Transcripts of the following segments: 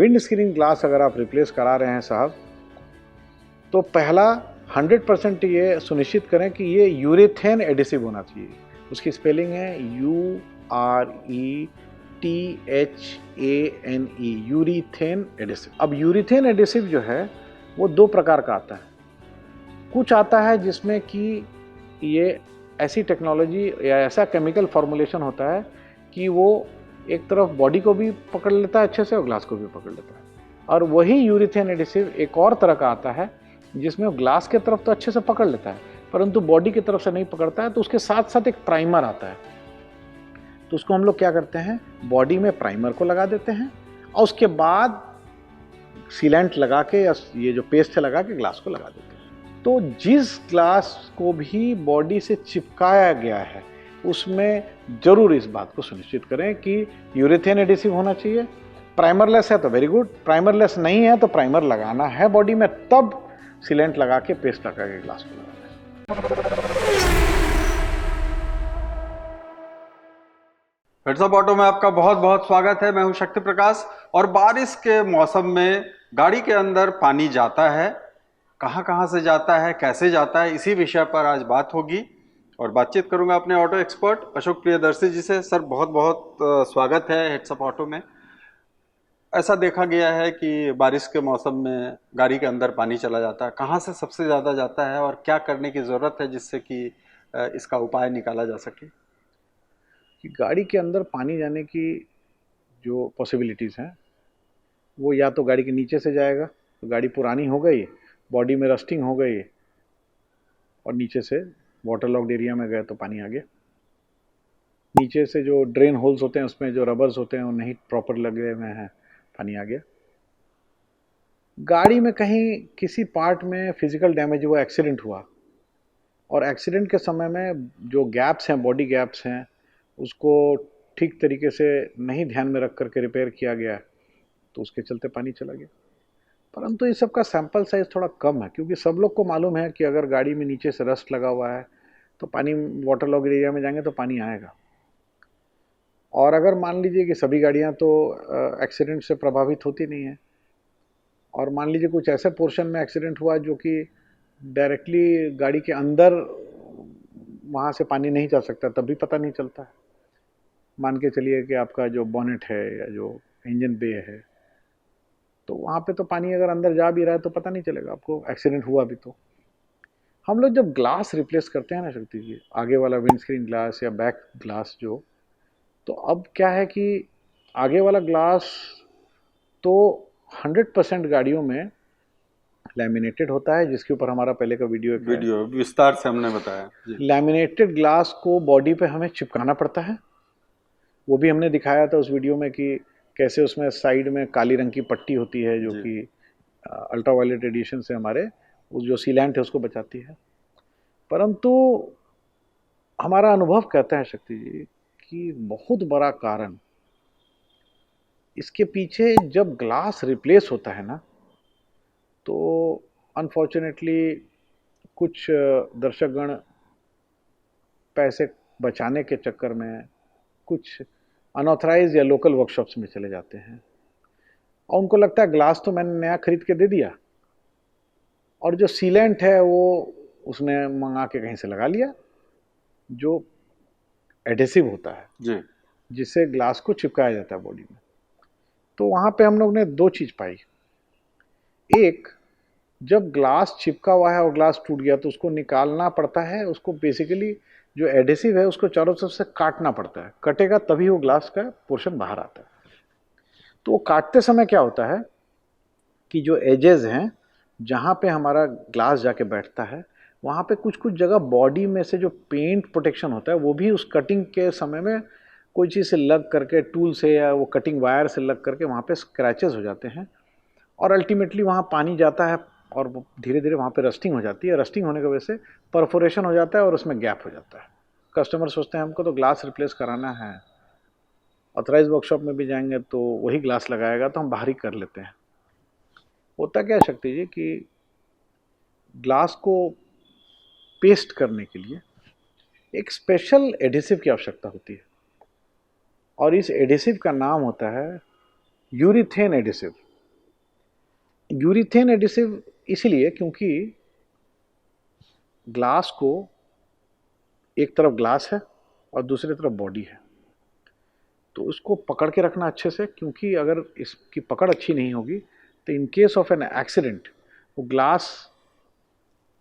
Wind screen glass अगर आप replace करा रहे हैं साहब, तो पहला 100% ये सुनिश्चित करें कि ये यूरेथेन एडिसिव होना चाहिए। उसकी स्पेलिंग है URETHANE, यूरीथेन एडिसिव। अब यूरीथेन एडिसिव जो है वो दो प्रकार का आता है। कुछ आता है जिसमें कि ये ऐसी टेक्नोलॉजी या ऐसा केमिकल फॉर्मुलेशन होता है कि वो एक तरफ बॉडी को भी पकड़ लेता है अच्छे से और ग्लास को भी पकड़ लेता है। और वही यूरीथेन एडिसिव एक और तरह का आता है जिसमें वो ग्लास के तरफ तो अच्छे से पकड़ लेता है परंतु बॉडी की तरफ से नहीं पकड़ता है। तो उसके साथ साथ एक प्राइमर आता है। तो उसको हम लोग क्या करते हैं, बॉडी में प्राइमर को लगा देते हैं और उसके बाद सीलेंट लगा के या ये जो पेस्ट है लगा के ग्लास को लगा देते हैं। तो जिस ग्लास को भी बॉडी से चिपकाया गया है उसमें जरूर इस बात को सुनिश्चित करें कि यूरेथेन एडिसिव होना चाहिए। प्राइमरलेस है तो वेरी गुड, प्राइमरलेस नहीं है तो प्राइमर लगाना है बॉडी में, तब सीलेंट लगा के पेस्ट लगा के ग्लास को लगाना है। हेड्स अप ऑटो में आपका बहुत बहुत स्वागत है। मैं हूं शक्ति प्रकाश। और बारिश के मौसम में गाड़ी के अंदर पानी जाता है, कहां से जाता है, कैसे जाता है, इसी विषय पर आज बात होगी और बातचीत करूंगा अपने ऑटो एक्सपर्ट अशोक प्रियदर्शी जी से। सर बहुत बहुत स्वागत है हेड्स अप ऑटो में। ऐसा देखा गया है कि बारिश के मौसम में गाड़ी के अंदर पानी चला जाता है, कहाँ से सबसे ज़्यादा जाता है और क्या करने की ज़रूरत है जिससे कि इसका उपाय निकाला जा सके? कि गाड़ी के अंदर पानी जाने की जो पॉसिबिलिटीज़ हैं वो या तो गाड़ी के नीचे से जाएगा, तो गाड़ी पुरानी हो गई, बॉडी में रस्टिंग हो गई और नीचे से वाटर लॉक्ड एरिया में गए तो पानी आ गया। नीचे से जो ड्रेन होल्स होते हैं उसमें जो रबर्स होते हैं वो नहीं प्रॉपर लगे हुए हैं, पानी आ गया। गाड़ी में कहीं किसी पार्ट में फिजिकल डैमेज हुआ, एक्सीडेंट हुआ और एक्सीडेंट के समय में जो गैप्स हैं, बॉडी गैप्स हैं, उसको ठीक तरीके से नहीं ध्यान में रख करके रिपेयर किया गया तो उसके चलते पानी चला गया। परंतु इस सब का सैंपल साइज थोड़ा कम है क्योंकि सब लोग को मालूम है कि अगर गाड़ी में नीचे से रस्ट लगा हुआ है तो पानी, वाटर लॉग एरिया में जाएंगे तो पानी आएगा। और अगर मान लीजिए कि सभी गाड़ियां तो एक्सीडेंट से प्रभावित होती नहीं है और मान लीजिए कुछ ऐसे पोर्शन में एक्सीडेंट हुआ जो कि डायरेक्टली गाड़ी के अंदर वहाँ से पानी नहीं जा सकता, तब भी पता नहीं चलता है। मान के चलिए कि आपका जो बॉनेट है या जो इंजन बे है, तो वहाँ पे तो पानी अगर अंदर जा भी रहा है तो पता नहीं चलेगा आपको, एक्सीडेंट हुआ भी तो। हम लोग जब ग्लास रिप्लेस करते हैं ना शक्ति जी, आगे वाला विंडस्क्रीन ग्लास या बैक ग्लास जो, तो अब क्या है कि आगे वाला ग्लास तो 100% गाड़ियों में लैमिनेटेड होता है, जिसके ऊपर हमारा पहले का वीडियो विस्तार से हमने बताया। लैमिनेटेड ग्लास को बॉडी पे हमें चिपकाना पड़ता है। वो भी हमने दिखाया था उस वीडियो में कि कैसे उसमें साइड में काली रंग की पट्टी होती है जो कि अल्ट्रावायलेट रेडिएशन से हमारे उस जो सीलेंट है उसको बचाती है। परंतु हमारा अनुभव कहता है शक्ति जी कि बहुत बड़ा कारण इसके पीछे, जब ग्लास रिप्लेस होता है ना, तो अनफॉर्चुनेटली कुछ दर्शकगण पैसे बचाने के चक्कर में कुछ अनऑथराइज या लोकल वर्कशॉप्स में चले जाते हैं और उनको लगता है ग्लास तो मैंने नया खरीद के दे दिया और जो सीलेंट है वो उसने मंगा के कहीं से लगा लिया, जो एडेसिव होता है जी, जिससे ग्लास को चिपकाया जाता है बॉडी में। तो वहाँ पे हम लोग ने दो चीज़ पाई। एक, जब ग्लास चिपका हुआ है और ग्लास टूट गया तो उसको निकालना पड़ता है, उसको बेसिकली जो एडेसिव है उसको चारों तरफ से काटना पड़ता है, कटेगा तभी वो ग्लास का पोर्शन बाहर आता है। तो वो काटते समय क्या होता है कि जो एजेस हैं जहाँ पे हमारा ग्लास जाके बैठता है वहाँ पे कुछ कुछ जगह बॉडी में से जो पेंट प्रोटेक्शन होता है वो भी उस कटिंग के समय में कोई चीज़ से लग करके, टूल से या वो कटिंग वायर से लग करके वहाँ पे स्क्रैचेस हो जाते हैं और अल्टीमेटली वहाँ पानी जाता है और धीरे धीरे वहाँ पे रस्टिंग हो जाती है। रस्टिंग होने की वजह से परफोरेशन हो जाता है और उसमें गैप हो जाता है। कस्टमर सोचते हैं हमको तो ग्लास रिप्लेस कराना है, ऑथराइज वर्कशॉप में भी जाएंगे तो वही ग्लास लगाएगा तो हम बाहर ही कर लेते हैं। होता क्या शक्ति जी कि ग्लास को पेस्ट करने के लिए एक स्पेशल एडिसिव की आवश्यकता होती है और इस एडिसिव का नाम होता है यूरीथेन एडिसिव। यूरीथेन एडिसिव इसीलिए क्योंकि ग्लास को एक तरफ ग्लास है और दूसरी तरफ बॉडी है, तो उसको पकड़ के रखना अच्छे से, क्योंकि अगर इसकी पकड़ अच्छी नहीं होगी तो in case of an accident वो ग्लास,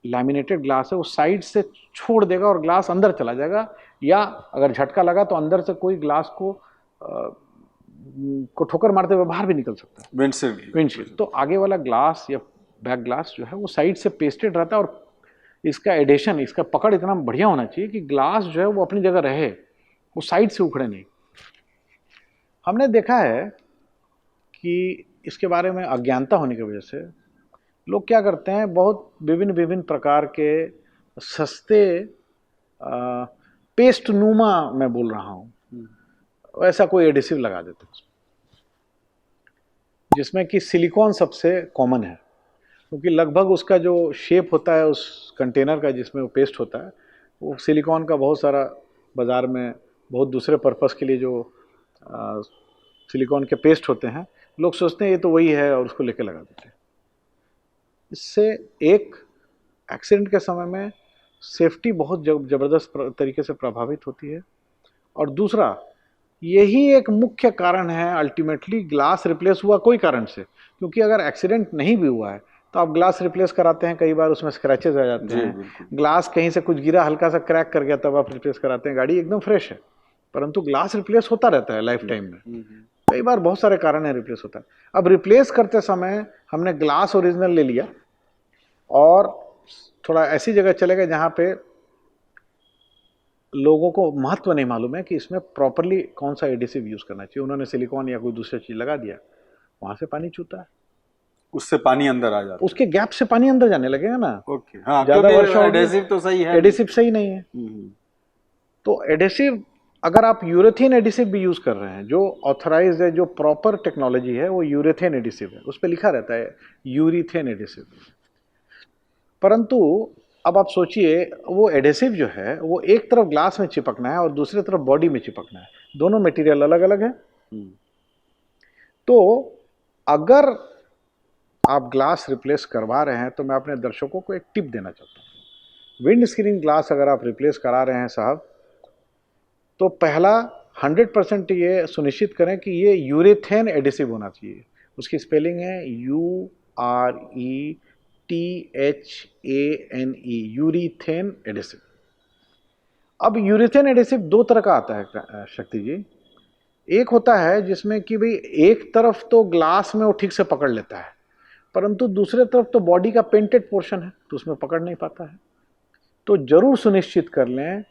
लैमिनेटेड ग्लास है, वो साइड से छोड़ देगा और ग्लास अंदर चला जाएगा, या अगर झटका लगा तो अंदर से कोई ग्लास को ठोकर मारते हुए बाहर भी निकल सकता है, विंडशील्ड। तो आगे वाला ग्लास या बैक ग्लास जो है वो साइड से पेस्टेड रहता है, और इसका एडेशन, इसका पकड़ इतना बढ़िया होना चाहिए कि ग्लास जो है वो अपनी जगह रहे, वो साइड से उखड़े नहीं। हमने देखा है कि इसके बारे में अज्ञानता होने की वजह से लोग क्या करते हैं, बहुत विभिन्न विभिन्न प्रकार के सस्ते पेस्ट नुमा, मैं बोल रहा हूँ, वैसा कोई एडिसिव लगा देते हैं जिसमें कि सिलिकॉन सबसे कॉमन है, क्योंकि लगभग उसका जो शेप होता है उस कंटेनर का जिसमें वो पेस्ट होता है, वो सिलिकॉन का बहुत सारा बाज़ार में बहुत दूसरे पर्पस के लिए जो सिलिकॉन के पेस्ट होते हैं, लोग सोचते हैं ये तो वही है और उसको लेके लगा देते हैं। इससे एक, एक्सीडेंट के समय में सेफ्टी बहुत ज़बरदस्त तरीके से प्रभावित होती है, और दूसरा यही एक मुख्य कारण है अल्टीमेटली ग्लास रिप्लेस हुआ कोई कारण से, क्योंकि अगर एक्सीडेंट नहीं भी हुआ है तो आप ग्लास रिप्लेस कराते हैं, कई बार उसमें स्क्रैचेस आ जाते हैं, ग्लास कहीं से कुछ गिरा, हल्का सा क्रैक कर गया, तब आप रिप्लेस कराते हैं, गाड़ी एकदम फ्रेश है, परंतु ग्लास रिप्लेस होता रहता है लाइफ टाइम में, कई बार बहुत सारे कारण है रिप्लेस होता है। अब रिप्लेस करते समय हमने ग्लास ओरिजिनल ले लिया और थोड़ा ऐसी जगह चले गए जहाँ पे लोगों को महत्व नहीं मालूम है कि इसमें प्रॉपरली कौन सा एडिसिव यूज करना चाहिए, उन्होंने सिलिकॉन या कोई दूसरी चीज लगा दिया, वहां से पानी चूता है, उससे पानी अंदर आ जाता है, उसके गैप से पानी अंदर जाने लगेगा ना। ओके, हाँ, ज्यादा वर्षा एडेसिव तो सही है, एडिसिव सही नहीं है। तो एडिसिव, अगर आप यूरेथेन एडिसिव भी यूज कर रहे हैं, जो ऑथराइज्ड है, जो प्रॉपर टेक्नोलॉजी है, वो यूरेथेन एडिसिव है, उस पर लिखा रहता है यूरीथेन एडिसिव, परंतु अब आप सोचिए वो एडेसिव जो है वो एक तरफ ग्लास में चिपकना है और दूसरी तरफ बॉडी में चिपकना है, दोनों मटेरियल अलग अलग है। तो अगर आप ग्लास रिप्लेस करवा रहे हैं तो मैं अपने दर्शकों को एक टिप देना चाहता हूँ, विंड स्क्रीन ग्लास अगर आप रिप्लेस करा रहे हैं साहब, तो पहला 100% ये सुनिश्चित करें कि ये यूरेथेन एडिसिव होना चाहिए। उसकी स्पेलिंग है URETHANE, यूरीथेन एडिसिव। अब यूरेथेन एडिसिव दो तरह का आता है शक्ति जी, एक होता है जिसमें कि भाई एक तरफ तो ग्लास में वो ठीक से पकड़ लेता है, परंतु दूसरे तरफ तो बॉडी का पेंटेड पोर्शन है तो उसमें पकड़ नहीं पाता है। तो जरूर सुनिश्चित कर लें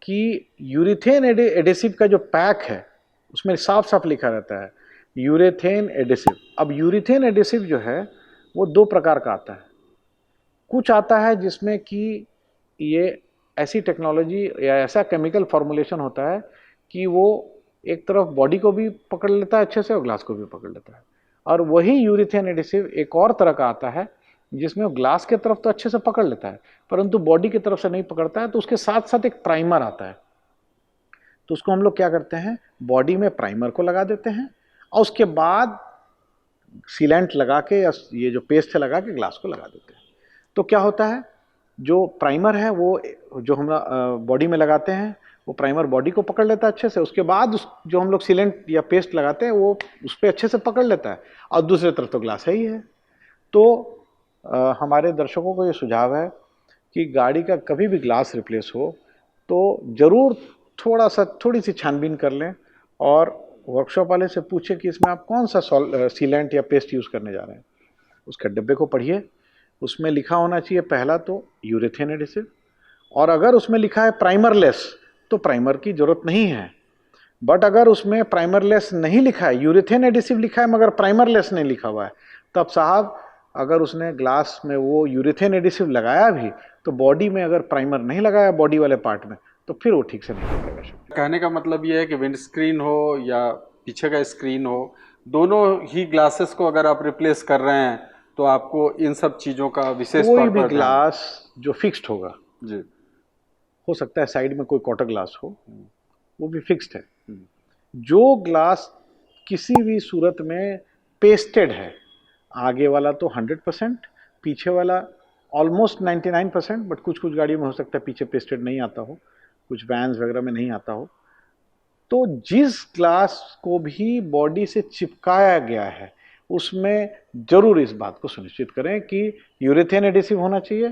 कि यूरेथेन एडिसिव का जो पैक है उसमें साफ साफ लिखा रहता है यूरेथेन एडिसिव। अब यूरेथेन एडिसिव जो है वो दो प्रकार का आता है, कुछ आता है जिसमें कि ये ऐसी टेक्नोलॉजी या ऐसा केमिकल फॉर्मुलेशन होता है कि वो एक तरफ बॉडी को भी पकड़ लेता है अच्छे से और ग्लास को भी पकड़ लेता है, और वही यूरेथेन एडिसिव एक और तरह का आता है जिसमें वो ग्लास के तरफ तो अच्छे से पकड़ लेता है परंतु बॉडी की तरफ से नहीं पकड़ता है, तो उसके साथ साथ एक प्राइमर आता है। तो उसको हम लोग क्या करते हैं, बॉडी में प्राइमर को लगा देते हैं और उसके बाद सीलेंट लगा के या ये जो पेस्ट है लगा के ग्लास को लगा देते हैं। तो क्या होता है, जो प्राइमर है वो जो हम बॉडी में लगाते हैं वो प्राइमर बॉडी को पकड़ लेता है अच्छे से, उसके बाद जो हम लोग सीलेंट या पेस्ट लगाते हैं वो उस पर अच्छे से पकड़ लेता है, और दूसरी तरफ तो ग्लास है ही है। तो हमारे दर्शकों को ये सुझाव है कि गाड़ी का कभी भी ग्लास रिप्लेस हो तो ज़रूर थोड़ी सी छानबीन कर लें और वर्कशॉप वाले से पूछे कि इसमें आप कौन सा सीलेंट या पेस्ट यूज़ करने जा रहे हैं। उसके डब्बे को पढ़िए, उसमें लिखा होना चाहिए पहला तो यूरेथेन एडिसिव, और अगर उसमें लिखा है प्राइमरलेस तो प्राइमर की ज़रूरत नहीं है। बट अगर उसमें प्राइमरलेस नहीं लिखा है, यूरेथेन एडिसिव लिखा है मगर प्राइमरलेस नहीं लिखा हुआ है, तब साहब अगर उसने ग्लास में वो यूरेथेन एडिसिव लगाया भी तो बॉडी में अगर प्राइमर नहीं लगाया बॉडी वाले पार्ट में तो फिर वो ठीक से नहीं पकड़ेगा। कहने का मतलब ये है कि विंड स्क्रीन हो या पीछे का स्क्रीन हो, दोनों ही ग्लासेस को अगर आप रिप्लेस कर रहे हैं तो आपको इन सब चीज़ों का विशेष कोई भी ग्लास जो फिक्स्ड होगा जी, हो सकता है साइड में कोई क्वार्टर ग्लास हो, वो भी फिक्स्ड है। जो ग्लास किसी भी सूरत में पेस्टेड है आगे वाला तो 100%, पीछे वाला ऑलमोस्ट 99%, बट कुछ कुछ गाड़ियों में हो सकता है पीछे पेस्टेड नहीं आता हो, कुछ वैन्स वगैरह में नहीं आता हो। तो जिस ग्लास को भी बॉडी से चिपकाया गया है उसमें जरूर इस बात को सुनिश्चित करें कि यूरेथेन एडिसिव होना चाहिए।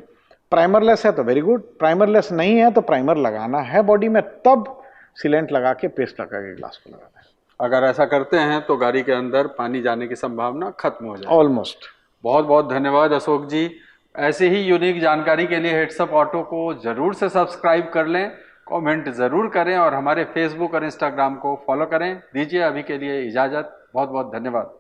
प्राइमरलेस है तो वेरी गुड, प्राइमरलेस नहीं है तो प्राइमर लगाना है बॉडी में, तब सीलेंट लगा के पेस्ट लगा के ग्लास को लगाना है। अगर ऐसा करते हैं तो गाड़ी के अंदर पानी जाने की संभावना खत्म हो जाए। ऑलमोस्ट। बहुत बहुत धन्यवाद अशोक जी। ऐसे ही यूनिक जानकारी के लिए हेड्सअप ऑटो को जरूर से सब्सक्राइब कर लें, कमेंट जरूर करें और हमारे फेसबुक और इंस्टाग्राम को फॉलो करें। दीजिए अभी के लिए इजाजत। बहुत बहुत धन्यवाद।